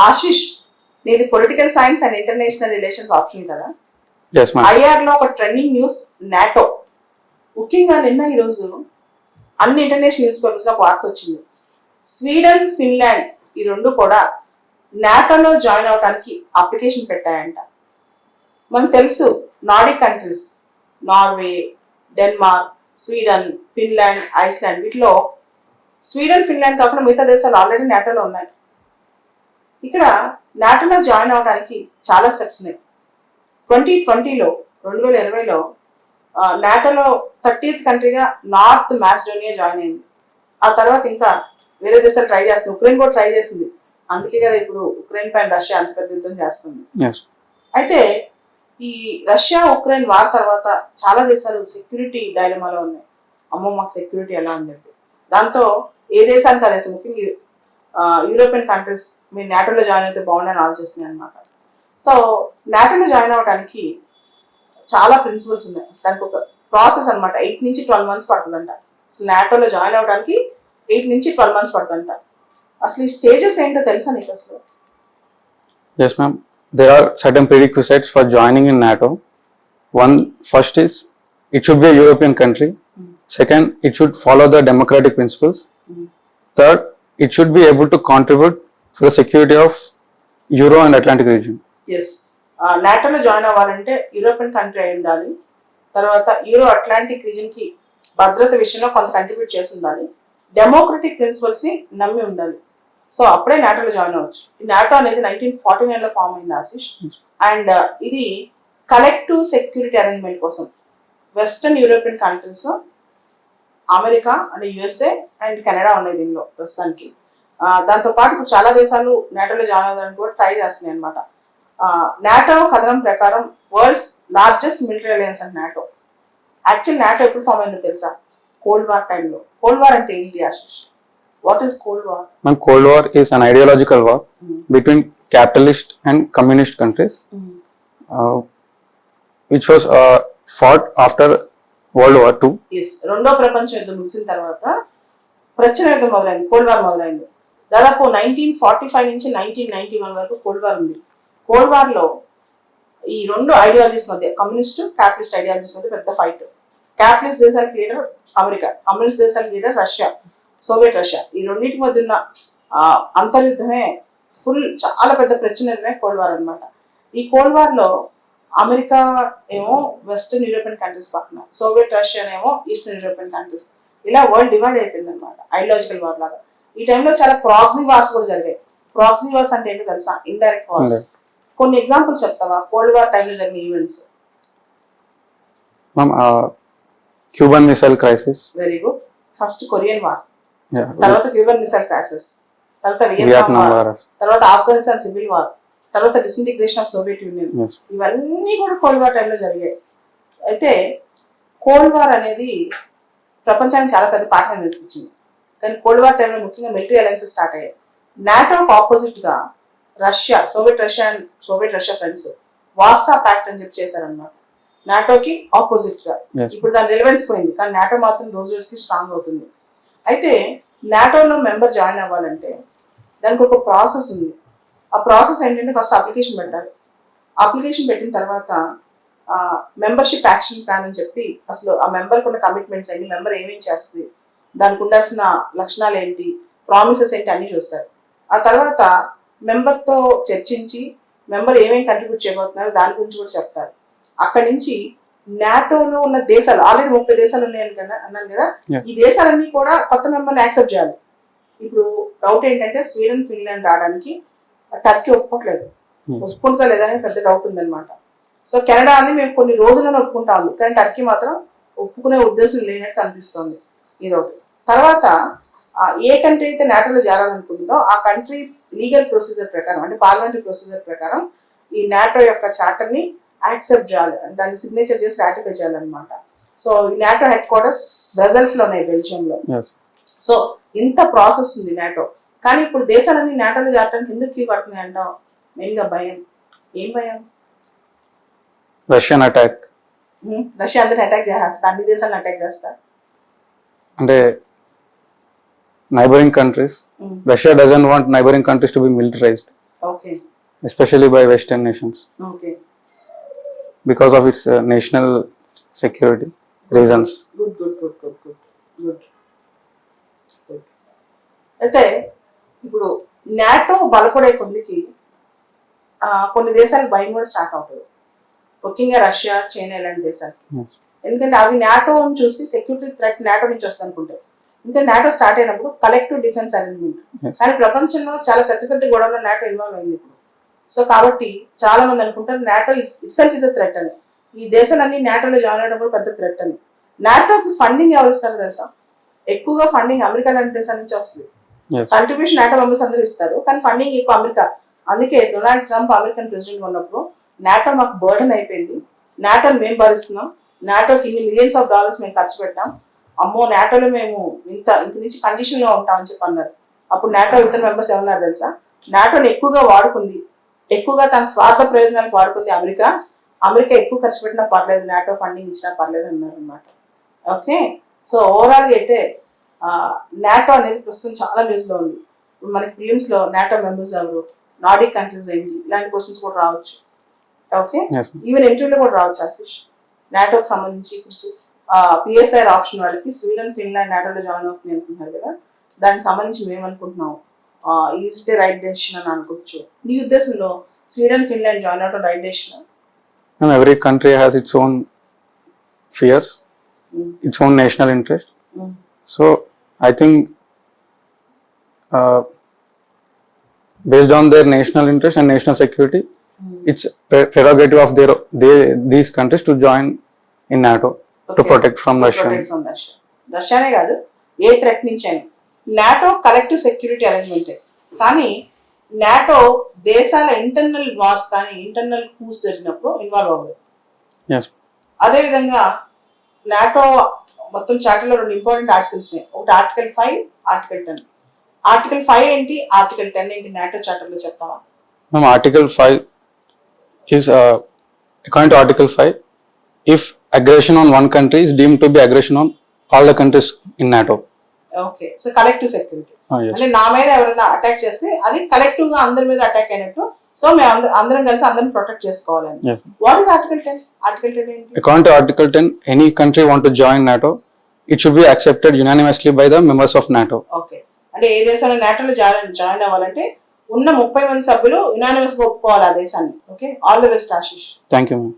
ఆశిష్, నీది political science and international relations option కదా. Yes, ma'am. IR లో ఒక ట్రెండింగ్ న్యూస్ నాటో. ముఖ్యంగా నిన్న ఈరోజు అన్ని ఇంటర్నేషనల్ న్యూస్ పేపర్స్ లో ఒక వార్త వచ్చింది. స్వీడన్, ఫిన్లాండ్ ఈ రెండు కూడా నాటోలో జాయిన్ అవడానికి అప్లికేషన్ పెట్టాయంట. మనకు తెలుసు Nordic countries, Norway, Denmark, Sweden, Finland, Iceland, వీటిలో స్వీడన్, ఫిన్లాండ్ కాకుండా మిగతా దేశాలు ఆల్రెడీ నాటోలో ఉన్నాయి. ఇక్కడ నాటోలో జాయిన్ అవడానికి చాలా స్టెప్స్ ఉన్నాయి. 2020లో 2020లో నాటోలో 30th కంట్రీగా నార్త్ మాసిడోనియా జాయిన్ అయింది. ఆ తర్వాత ఇంకా వేరే దేశాలు ట్రై చేస్తుంది. ఉక్రెయిన్ కూడా ట్రై చేసింది. అందుకే కదా ఇప్పుడు ఉక్రెయిన్ పైన రష్యా అంత పెద్ద యుద్ధం చేస్తుంది. Yes. అయితే ఈ రష్యా ఉక్రెయిన్ వార్ తర్వాత చాలా దేశాలు సెక్యూరిటీ డైలమాలో ఉన్నాయి. అమ్మో మాకు సెక్యూరిటీ ఎలా అని చెప్పి. దాంతో ఏ దేశానికి ఆ దేశం, ముఖ్యంగా యూరోపియన్ కంట్రీస్ మీరు నాటోలో జాయిన్ అయితే బాగుండని ఆలోచిస్తున్నాయి అనమాట. సో నాటోలో జాయిన్ అవ్వడానికి చాలా ప్రిన్సిపల్స్ ఉన్నాయి. దానికి ఒక ప్రాసెస్ అనమాట. 8 నుంచి 12 months పడుతుందంట. అసలు నాటోలో జాయిన్ అవ్వడానికి 8 నుంచి 12 months పడుతుందంట. అసలు ఈ స్టేజెస్ ఏంటో తెలుసా నీకు అసలు? Yes, ma'am. There are certain prerequisites for joining in NATO. First is it should be a European country. Second, it should follow the democratic principles. Third, it should be able to contribute for the security of Euro and Atlantic region. Yes, నాటోలో join అవ్వాలంటే European country అయి ఉండాలి. తర్వాత euro Atlantic రీజన్కి భద్రత విషయంలో కొంత contribute చేసి ఉండాలి. డెమోక్రటిక్ ప్రిన్సిపల్స్ని నమ్మి ఉండాలి. సో అప్పుడే నాటోలో జాయిన్ అవ్వచ్చు. ఈ నాటో అనేది 1949లో ఫామ్ అయింది ఆశిష్. అండ్ ఇది కలెక్టివ్ సెక్యూరిటీ అరేంజ్మెంట్ కోసం వెస్టర్న్ యూరోపియన్ కంట్రీస్, అమెరికా అంటే యుఎస్ఏ అండ్ కెనడా ఉన్నాయి దీనిలో ప్రస్తుతానికి. దాంతోపాటు ఇప్పుడు చాలా దేశాలు నాటోలో జాయిన్ అవ్వడానికి కూడా ట్రై చేస్తున్నాయి అనమాట. నాటో కథనం ప్రకారం world's largest military alliance and NATO. Actual NATO ఎప్పుడు ఫామ్ అయిందో తెలుసా? కోల్డ్ వార్ టైంలో. కోల్డ్ వార్ అంటే ఏంటి Ashish? What is cold war? Ma'am, Cold War is an ideological war between capitalist and communist countries, which was fought after World War II. Yes, రెండో ప్రపంచ యుద్ధం ముగిసిన తర్వాత ప్రచన యుద్ధం మొదలైంది, కోల్డ్ వార్ మొదలైంది. దాదాపు 1945 నుంచి 1991 వరకు కోల్డ్ వార్ ఉంది. కోల్డ్ వార్లో ఈ రెండు ఐడియాలజీస్ మధ్య, కమ్యూనిస్ట్ క్యాపిటలిస్ట్ ఐడియాలజీస్ మధ్య పెద్ద ఫైట్. క్యాపిటలిస్ట్ దేశాలకు లీడర్ అమెరికా, కమ్యూనిస్ట్ దేశాలకు లీడర్ రష్యా, సోవియట్ రష్యా. ఈ రెండింటి మధ్య ఉన్న అంతర్యుద్ధమే చాలా పెద్ద ప్రచన యుద్ధమే కోల్డ్ వార్ అనమాట. ఈ కోల్డ్ వార్లో అమెరికా ఏమో వెస్టర్న్ యూరోపియన్ కంట్రీస్ పక్కన, సోవియట్ రష్యా ఏమో ఈస్టర్న్ యూరోపియన్ కంట్రీస్. ఇలా వరల్డ్ డివైడ్ అయిపోయింది అనమాట, ఐడియాలజికల్ వార్ లాగా. ఈ టైంలో చాలా ప్రాక్సీ వార్స్ కూడా జరిగాయి. ప్రాక్సీ వార్స్ అంటే ఏంటో తెలుసా? Indirect wars. కొన్ని ఎగ్జాంపుల్స్ చెప్తావా కోల్డ్ వార్ టైంలో జరిగిన events? Cuban Missile Crisis. Very good. First Korean war, Yeah. తర్వాత క్యూబన్ మిసైల్ క్రైసిస్, తర్వాత వియత్నాం వార్, తర్వాత ఆఫ్ఘనిస్తాన్ సివిల్ వార్, తర్వాత disintegration of Soviet union. Yes. ఇవన్నీ కూడా కోల్డ్ వార్ టైంలో జరిగాయి. అయితే కోల్డ్ వార్ అనేది ప్రపంచానికి చాలా పెద్ద పాఠం నేర్పించింది. కానీ కోల్డ్ వార్ టైంలో ముఖ్యంగా మిలిటరీ అలయన్సెస్ స్టార్ట్ అయ్యాయి. నాటోకి ఆపోజిట్ గా Russia, Soviet Russia friends Warsaw pact అని చెప్పి చేశారనమాట. నాటోకి ఆపోజిట్ గా. Yes. ఇప్పుడు దాని రిలవెన్స్ పోయింది, కానీ నాటో మాత్రం రోజు రోజుకి స్ట్రాంగ్ అవుతుంది. అయితే నాటోలో మెంబర్ జాయిన్ అవ్వాలంటే దానికి ఒక ప్రాసెస్ ఉంది. ఆ ప్రాసెస్ ఏంటంటే ఫస్ట్ అప్లికేషన్ పెట్టాలి. అప్లికేషన్ పెట్టిన తర్వాత మెంబర్షిప్ యాక్షన్ ప్లాన్ అని చెప్పి అసలు ఆ మెంబర్కి ఉన్న కమిట్మెంట్స్ ఏంటి, మెంబర్ ఏమేం చేస్తుంది, దానికి ఉండాల్సిన లక్షణాలు ఏంటి, ప్రామిసెస్ ఏంటి అన్నీ చూస్తారు. ఆ తర్వాత మెంబర్తో చర్చించి మెంబర్ ఏమేమి కంట్రిబ్యూట్ చేయబోతున్నారో దాని గురించి కూడా చెప్తారు. అక్కడి నుంచి నాటోలో ఉన్న దేశాలు, ఆల్రెడీ 30 దేశాలు ఉన్నాయని అన్నాను కదా, ఈ దేశాలన్నీ కూడా కొత్త మెంబర్ని యాక్సెప్ట్ చేయాలి. ఇప్పుడు డౌట్ ఏంటంటే స్వీడన్, ఫిన్లాండ్ రావడానికి టర్కీ ఒప్పుకోవట్లేదు. ఒప్పుకుంటుందా లేదా అని పెద్ద డౌట్ ఉందన్నమాట. సో కెనడా అని మేము కొన్ని రోజులను ఒప్పుకుంటా ఉంది, కానీ టర్కీ మాత్రం ఒప్పుకునే ఉద్దేశం లేనట్టు కనిపిస్తోంది. ఇదొకటి. తర్వాత ఏ కంట్రీ అయితే నాటోలో చేరాలనుకుంటుందో ఆ కంట్రీ లీగల్ ప్రొసీజర్ ప్రకారం, అంటే పార్లమెంటరీ ప్రొసీజర్ ప్రకారం ఈ నాటో యొక్క చార్టర్ని యాక్సెప్ట్ చేయాలి, దాన్ని సిగ్నేచర్ చేసి రాటిఫై చేయాలన్నమాట. సో ఈ నాటో హెడ్ క్వార్టర్స్ బ్రజల్స్లో ఉన్నాయి, బెల్జియంలో. సో ఇంత ప్రాసెస్ ఉంది నాటో. కానీ ఇప్పుడు దేశాలన్నీ నాటోలో చేరడానికి ఎందుకు క్యూ పడుతున్నాయి అంటావు? మెయిన్గా భయం. ఏం భయం? Russian attack. రష్యా అందరిని అటాక్ చేస్తా, అన్ని దేశాలను అటాక్ చేస్తా అంటే neighboring countries. Russia doesn't want neighboring countries to be militarized. Okay especially by Western nations okay because of its national security reasons. Good good good good good good good అయితే ఇప్పుడు NATO బలపడే కొద్దికి కొన్ని దేశాలకు భయం కూడా start అవుతుంది, ముఖ్యంగా Russia, China ఇలాంటి దేశాలకి. Yes. ఎందుకంటే అవి నాటోని చూసి సెక్యూరిటీ థ్రెట్ నాటో నుంచి వస్తుంది అనుకుంటాయి. ఇంకా నాటో స్టార్ట్ అయినప్పుడు కలెక్టివ్ డిఫెన్స్ అరేంజ్మెంట్, Yes. కానీ ప్రపంచంలో చాలా పెద్ద పెద్ద గొడవల్లో నాటో ఇన్వాల్వ్ అయింది ఇప్పుడు. సో కాబట్టి చాలా మంది అనుకుంటారు NATO it self is a threat అని. ఈ దేశాలన్నీ నాటోలో జాయిన్ అవ్వడం కూడా పెద్ద థ్రెట్ అని. నాటోకి ఫండింగ్ ఎవరు ఇస్తారో తెలుసా? ఎక్కువగా ఫండింగ్ అమెరికా లాంటి దేశాల నుంచి వస్తుంది. Yes. కంట్రిబ్యూషన్ నాటో మెంబర్స్ అందరూ ఇస్తారు, కానీ ఫండింగ్ ఎక్కువ అమెరికా. అందుకే డొనాల్డ్ ట్రంప్ అమెరికన్ ప్రెసిడెంట్ ఉన్నప్పుడు నాటో మాకు బర్డెన్ అయిపోయింది, నాటోని మేము భరిస్తున్నాం, నాటోకి ఇన్ని మిలియన్స్ ఆఫ్ డాలర్స్ మేము ఖర్చు పెట్టాం, అమ్మో నాటోలో మేము ఇంక నుంచి కండిషన్ లో ఉంటామని చెప్పి అన్నారు. అప్పుడు నాటో ఇతర మెంబర్స్ ఏమన్నారు తెలుసా? నాటోని ఎక్కువగా వాడుకుంది, ఎక్కువగా తన స్వార్థ ప్రయోజనాలకు వాడుకుంది అమెరికా. అమెరికా ఎక్కువ ఖర్చు పెట్టినా పర్లేదు, నాటో ఫండింగ్ ఇచ్చినా పర్లేదు అన్నారు అనమాట. ఓకే, సో ఓవరాల్ అయితే నాటో అనేది ప్రస్తుతం చాలా న్యూస్ లో ఉంది. ఇప్పుడు మనకి ప్రిలిమ్స్ లో నాటో మెంబర్స్ ఎవరు, నార్డిక్ కంట్రీస్ ఏంటి, ఇలాంటి క్వశ్చన్స్ కూడా రావచ్చు. Okay, Yes. ఈవెన్ ఇంటర్వ్యూలో కూడా రావచ్చు ఆశిష్. నాటోకి సంబంధించి ఇప్పుడు పిఎస్ఐఆర్ ఆప్షన్ వాళ్ళకి స్వీడన్, ఫిన్లాండ్ నాటోలో జాయిన్ అవుతుంది అనుకుంటున్నారు కదా, దానికి సంబంధించి మేము అనుకుంటున్నాం ఈజ్ డే రైట్ డెసిషన్ అని అనుకోవచ్చు. నీ ఉద్దేశంలో స్వీడన్, ఫిన్లాండ్ జాయిన్ అవడం right decision? And every country has its own fears, its own national interest. So I think based on their national interest and national security, it's prerogative of these countries to join in NATO to protect from Russia. రష్యానే కాదు, ఏ threat నుంచి అయినా. NATO collective security arrangement, కానీ NATO దేశాల internal wars కానీ internal coups జరిగినప్పుడు involve అవ్వదు. Yes. అదేవిధంగా NATO మొత్తం చార్టర్లో 2 ఇంపార్టెంట్ ఆర్టికల్స్ ఉన్నాయి. ఒకటి ఆర్టికల్ 5, ఆర్టికల్ 10. ఆర్టికల్ 5 ఏంటి, ఆర్టికల్ 10 ఏంటి నాటో చార్టర్లో చెప్తావా? Article 5 is according to Article 5, if aggression on one country is deemed to be aggression on all the countries in NATO. Okay, so collective security Yes. అంటే నా మీద ఎవరైనా attack చేస్తే అది collective గా అందరి మీద అటాక్ అయినట్టు, సో మేము అందరం కలిసి అందరిని ప్రొటెక్ట్ చేసుకోవాలని. Yes. What is article 10? Article 10 ఏంటి? According to Article 10, any country want to join NATO, it should be accepted unanimously by the members of NATO. Okay, అంటే ఏ దేశంలో నాటోలో జాయిన్ అవ్వాలంటే ఉన్న 30 మంది సభ్యులు యునానిమస్ గా ఒప్పుకోవాలి ఆ దేశాన్ని. Okay, all the best Ashish. Thank you, ma'am.